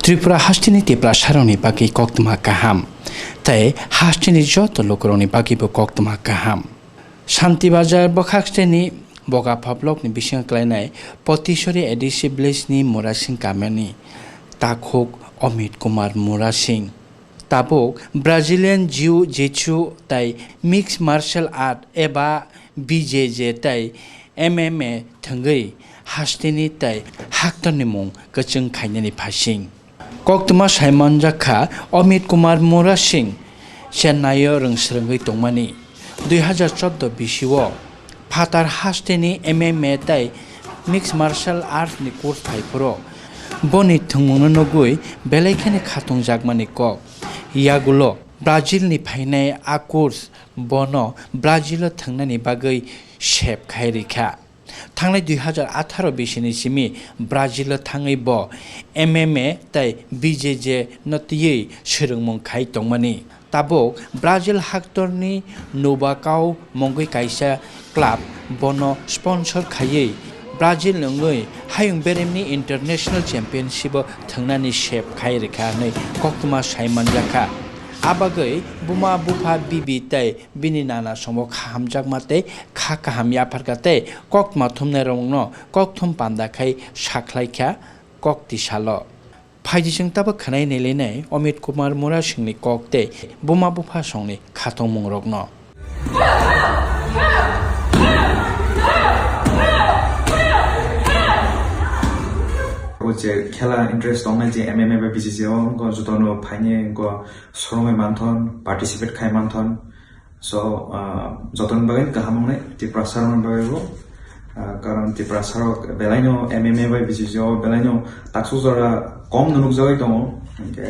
Tripura hastini tipra saroni bagi koktuma kaham. Tai hastini joto lokoroni bagi bo koktuma kaham. Shanti Bazar bokhaksteni boga pablok ni bising klainai Potisori edisi blesni Murasing kameni. Takhok Amit Kumar Murasing. Tabok Brazilian Jiu-Jitsu tai Mixed Martial Art eba BJJ tai MMA thangai hastini tai haktani mung kachung khainani phasing. Koktuma Simon Jakha Amit Kumar Murasing Chennai rungsrangui tongmani 2014 bisiwo Phatar hastini MMA tai Mixed Martial Art ni course phaipro boni thungmungno nogui belaikhani khatung jakmani kok yagulo Brazil ni phainai a course bono Brazil thangnani bagai shep khairikha Thanglai 2018 bisini simi Brazil thangai bo MMA tai BJJ notiyei sirungmung khai tongmani tabo Brazil haktorni Novakau mongoi kaisa club bono sponsor khayei Brazil nongoi hayung beremni international championship thangnani shep khairikha nei koktuma Simon Jakha abagai buma bufa bibi tai bini nana somo khamjak mate kha kaham yafarkate koktma thumne rongno kokthum panda khai sakhlaikha kokti salo phaijising taba khanai nelene Amit Kumar Murasing ni kokte buma bufa songni khatong mungrokno 제 खेला interest दंना जे MMA बा बिजिजेओ को जुतनो फाइने को सरमै मानथन participate खाइ मानथन सो जतन बागै गाहामने ति प्रसारण बागैबो कारण ति प्रसारक बेलाइनो एमएमए बा बिजिजेओ बेलाइनो ताक्सु जरा कम नुनुक जगै दङ के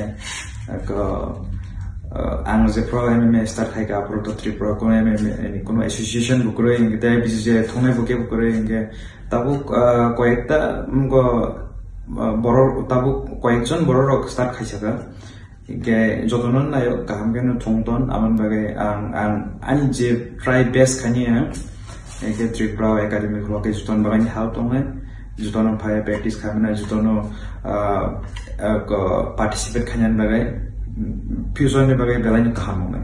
आं जे प्रो एमएमए स्टार्ट खाइका प्रो तो त्रिपुरा को एमएमए नि कोनो एसोसिएशन बुकरै इंगे बिजिजे थंनाय बुके बुकरै इंगे ताबु कयेकटा को বড় তাবু কয়েকজন বড় রক স্টার্ট খাইছাকা কে যতনন নায়ক কাহাম কেন থংতন আমন বাগে আং আনি যে ট্রাই বেস্ট খানিয়া একে ত্রিপুরা একাডেমি খলকে যতন বাগানি হাউ তংনে যতন ফাই প্র্যাকটিস খামনা যতন পার্টিসিপেট খানিয়ান বাগে ফিউজনে বাগে বেলানি কাহামনে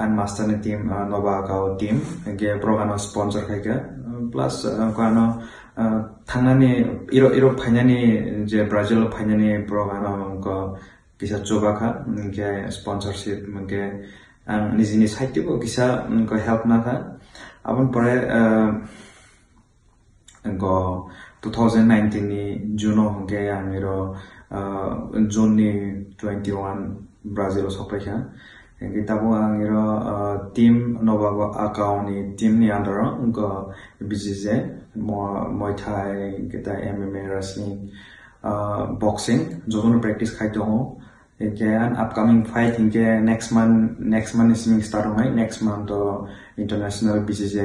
আন মাস্টার টিম নবাগাও টিম কে প্রোগ্রাম স্পন্সর খাইকা প্লাস কানো थांनानै इरो फाइनानि जे ब्राजिल फाइनानि प्रोग्राम को किसा जोबाखा के स्पॉन्सरशिप के आं निजिनि साइटबो किसा को हेल्प नाखा आबन परे को 2019 नि जुनो के आं इरो जून नि 21 Brazil सफाइखा Gitabo ang iro team Novago Akaoni team ni under ko BJJ Muay Thai kita MMA wrestling boxing jono practice khai tongo again upcoming fight inke next month is start hongai next month to international BJJ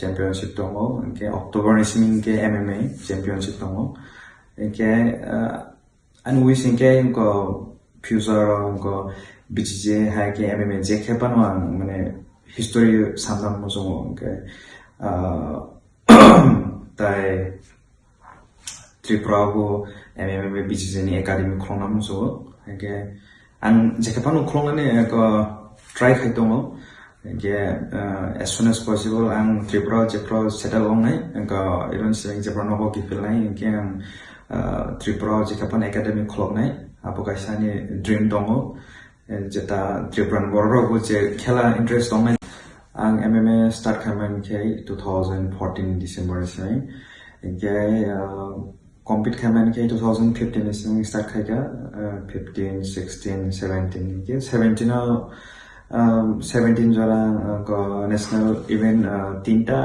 championship tongo inke October is inke MMA championship tongo inke and we inke ko future ko BJJ hai ke MMA je khepano mane history samdam mo jongo ke tai Tripura go MMA BJJ ni academy khlona mo so ke ang je khepano khlona ne ko try khai tongo ke as soon as possible ang Tripura je pro settle on nai ko iron sing je pro no ho ki feel nai ke Tripura je khepan academy khlok nai apo kaisa ni dream tongo jeta Tripuran borok ko je khela interest dong ang MMA start khaman ke 2014 December sai ke compete khaman ke 2015 sai start khaika 15 16 17 ke 17 jara ko national event tinta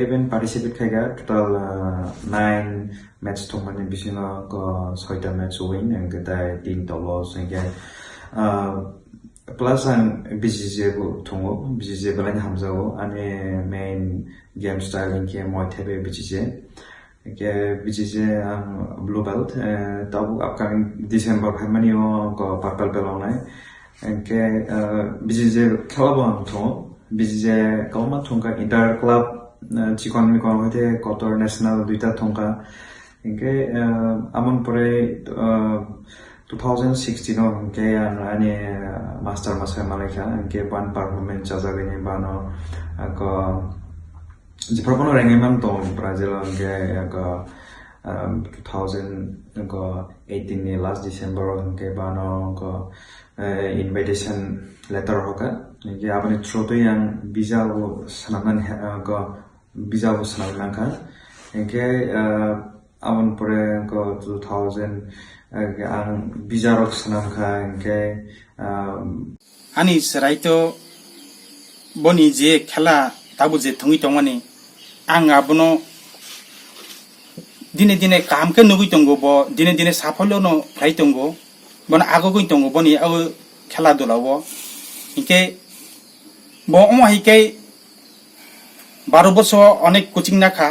event participate khaika total 9 match thomane bisina ko 6ta match win and ke 3 to loss and plus ang BJJ ko thongo BJJ balani hamjao ane main game style ke Muay Thai BJJ ke BJJ blue belt tabu upcoming December phamani ko purple belt onai ke BJJ khelabo thongo BJJ kalma thongka inter club chikon mikon hote kotor national duita thongka Hingke amon pore 2016 hingke ani master masai Malaysia hingke ban performance jajagini bano ko jiprokono rengeman to Brazil hingke ko 2018 ni last December hingke bano ko invitation letter hoka hingke apni through to yang visa wo sanaman ko visa wo sanaman ka hingke amon pore ko 2000 ang visa rok sanam ka hingke ani seraito boni je khela tabu je thungi tongmani ang abono dine dine kam ke nugui tongo bo dine dine safalyo no khai tongo bon ago gui tongo boni au khela dolawo inke bo omo hike 12 বছর অনেক coaching নাখা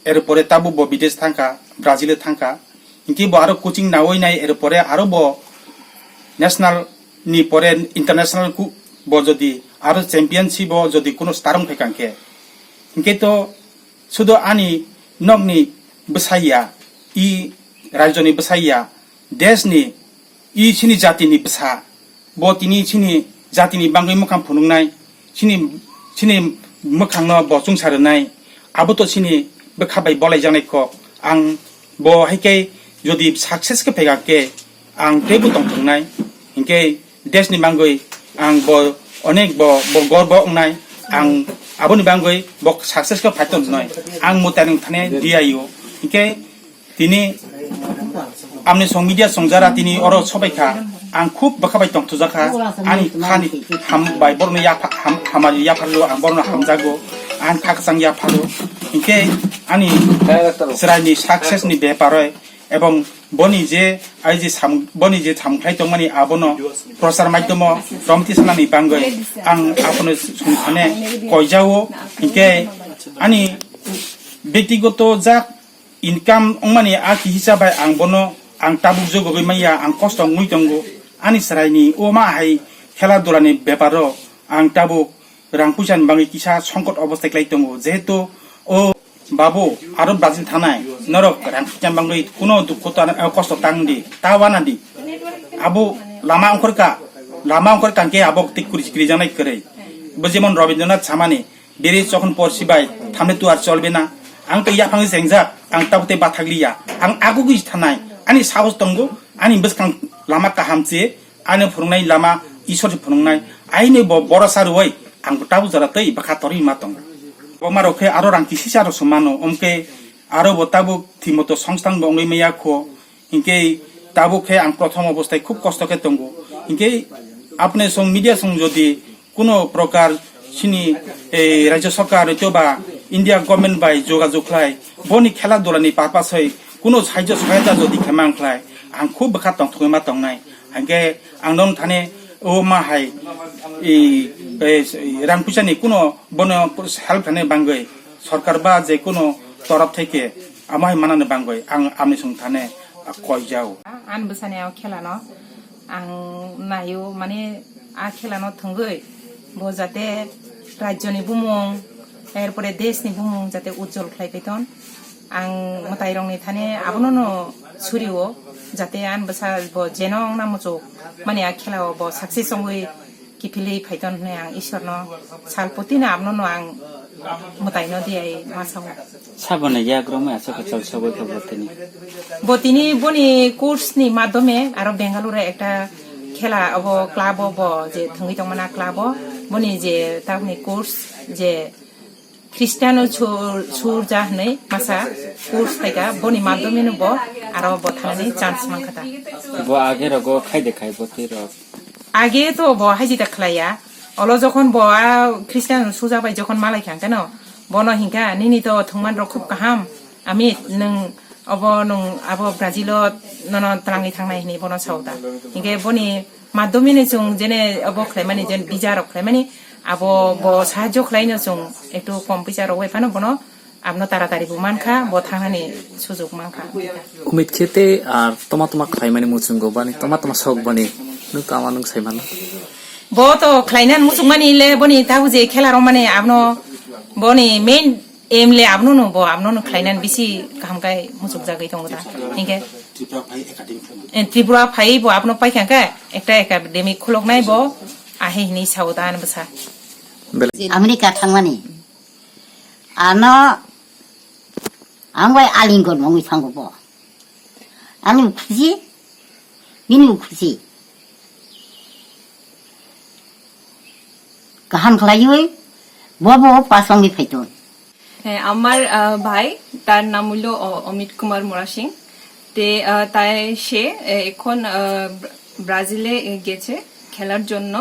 এরপরে তাবু ব বিদেশ থাকা ব্রাজিলে থাকা ইনকি ব আরো কোচিং না ওই নাই এরপরে আরো ব ন্যাশনাল নি পরে ইন্টারন্যাশনাল কু ব যদি আরো চ্যাম্পিয়নশিপ ব যদি কোনো স্টারং ফেকাঙ্কে ইনকে তো শুধু আনি নগনি বসাইয়া ই রাজ্যনি বসাইয়া দেশনি ই চিনি জাতিনি বসা ব তিনি চিনি জাতিনি বাঙ্গই মুখাম ফুনুংনাই চিনি চিনি मोखांनो बसुं सारनाय आबोतो सिनि बखाबाय बलाय जानायखौ आं ब हायके जदि सक्सेस के फेगाके आं टेबु दंथंनाय इनके देशनि बांगै आं ब अनेक ब गर्व अंनाय आं आबोनि बांगै ब सक्सेस के फायतननाय आं मोतानि थाने दियायो इनके तिनि आमने सं मिडिया संजारा तिनि अरो सबायखा आं खूब बखाबाय दंथजाखा आनि खानि हाम बाय बरनो या हामारि या फालो आं बरनो हामजागो आं थाखसां या फालो इनके आनि सरानि सक्सेस नि बेपारय एवं बनि जे आइ जे बनि जे सामख्लाय दंमानि आबनो प्रचार माध्यम रमति सानानि बांगै आं आपनो सुनखाने कयजाओ इनके आनि व्यक्तिगत जा इनकाम अंमानि आखि हिसाबै आं बनो आं ताबुक जगबै माइया आं कष्ट मुइ दंगो आनि सरायनि ओ मा हाय खेला दुलानि बेपारो आं ताबुक रां पुजान बाङै किसा संकट अवस्था क्लाइ दंगो जेहेतु ओ बाबु आरो ब्राजिल थानाय नरक रां पुजान बाङै कुनो दुख कष्ट तांदि तावानादि आबु लामा अंखरका के आबक तिकुरि सिकुरि जानाय करे बजेमन रबीन्द्रनाथ सामानि बेरे जखन परसिबाय थामने तुआर चलबे ना आं तो या फांगै सेंजा आं ताबते बाथाग्लिया आं आगुगै थानाय आनि साहस दंगो आनि बसखां लामा काहामचे आनि फुरुंनाय लामा ईश्वरनि फुरुंनाय आइने बरसा रुवै आं ताबु जरातै बखातरि मातंग बमारखे आरो रांकि सिसारो समानो ओमके आरो बताबु थिमतो संस्थान बंगै मैया खो इनके ताबुखे आं प्रथम अवस्थाय खूब कष्टके दंगो इनके आपने सं मीडिया सं जदि कोनो प्रकार सिनि राज्य सरकार हयतोबा इन्डिया गभर्नमेन्ट बाय जोगाजोग खालाय बनि खेला दुलानि पारपासै कुनो साहाय्य सहायता जदि खेमांख्लाय आं खूब बखा दंथगैमा दंनाय हांगे आं नं थाने ओ माहाय रां फैसानि कुनो बनो हेल्प थाने बांगै सरकार बा जे कुनो तरफ थेके आमाय मानानो बांगै आं आमनि सं थाने कयजाओ आन बसानायाव खेलानो आं नायो माने आ खेलानो थंगै ब जाते राज्यनि बुमुं एरपरे देशनि बुमुं जाते उज्जवल खालायबायथन आं मताइरंनि थाने आबनो सुरियो जाते आन बसा ब जेनं नामजो माने आ खेलाव ब सक्सेस संगै किफिलि फाइतन ने आं ईश्वरनो सालपतिना आबनो आं मताइनो दियाय मासाव साबने याग्रमे आसा कचाल सबै खबरतनि बतिनि बनि कोर्सनि माध्यमे आरो बेंगालुरे एकटा खेला अब क्लाब ब जे थंगै दंमोना क्लाब बनि जे तावनि कोर्स जे ख्रिस्टानो सुर जाहनै मासा कोर्स थाइगा बनि माध्यमेनो ब आरो ब थानानै चान्स मांखाता ब आगे रगो खाइ देखाइ बतिर आगे तो ब हाजि देखलाया अलो जखन ब ख्रिस्टान सुजाबाय जखन मालाय खांकानो बनो हिंका निनि तो थंमान र खूब काहाम आमी नों अब नों अब ब्राजिलो नन तलाङै थांनाय नि बनो साउदा हिंके बनि माध्यमेनो जों जेने अब खलायमानि जेन बिजार खलायमानि अब ब साहाय्य खलायनो जों एकटु कम पैसा रवाय फानो बनो आपनो तारातारि बुमानखा ब थांनानै सुजुग मानखा उमिद खेते आर तमा खाइमानि मुचुंगो बानि तमा सक बनि नु कामा नु साइमान ब तो खलायनान मुचुंग मानि ले बनि ताउ जे खेला र माने आपनो बनि मेन এমলে আপনো নো ব আপনো নো খাইনান বেশি কামকাই মুসুক জাগাই দङ दा हिंगे त्रिपुरा फाइ ब आपनो पाइखांका एकटा एकाडेमिक खुलकनाय ब आहे हिनि साउदान बसा 아메리카 탕만이 아너 안과의 알린 걸 먹고 산거 뭐 아니 굳이 미니 굳이 그한 클라이오이 뭐뭐 빠성이 페이돈 হ্যাঁ আমার ভাই তার নাম হলো অমিত কুমার মোরা সিং তে সে এখন ব্রাজিলে গেছে খেলার জন্য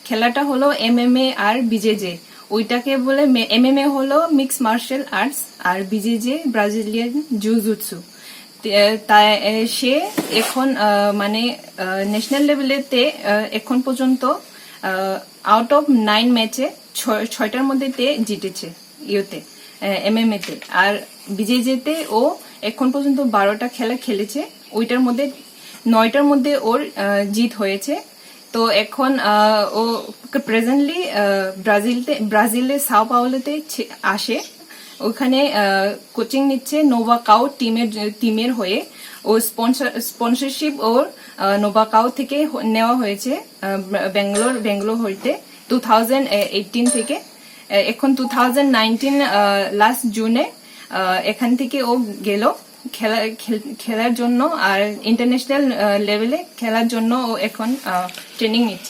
খেলাটা হলো এমএমএ আর বিজেজে ওইটাকে বলে এমএমএ হলো মিক্স মার্শাল আর্টস আর বিজেজে ব্রাজিলিয়ান জুজুৎসু তাই সে এখন মানে ন্যাশনাল লেভেলেতে এখন পর্যন্ত আউট অফ 9 ম্যাচে 6টার মধ্যে জিতেছে ইয়েতে এমএমএ তে আর বিজেজেতে ও এখন পর্যন্ত 12টা খেলা খেলেছে ওইটার মধ্যে 9টার মধ্যে ওর জিত হয়েছে তো এখন ও প্রেজেন্টলি ব্রাজিলে সাও পাওলোতে আসে ওখানে কোচিং নিচ্ছে নোভাকাও টিমের হয়ে ও স্পন্সরশিপ ওর নোভাকাও থেকে নেওয়া হয়েছে বেঙ্গালোর হইতে 2018 থেকে এখন 2019 লাস্ট জুনে এখান থেকে ও গেল খেলার জন্য আর ইন্টারন্যাশনাল লেভেলে খেলার জন্য ও এখন ট্রেনিং নিচ্ছে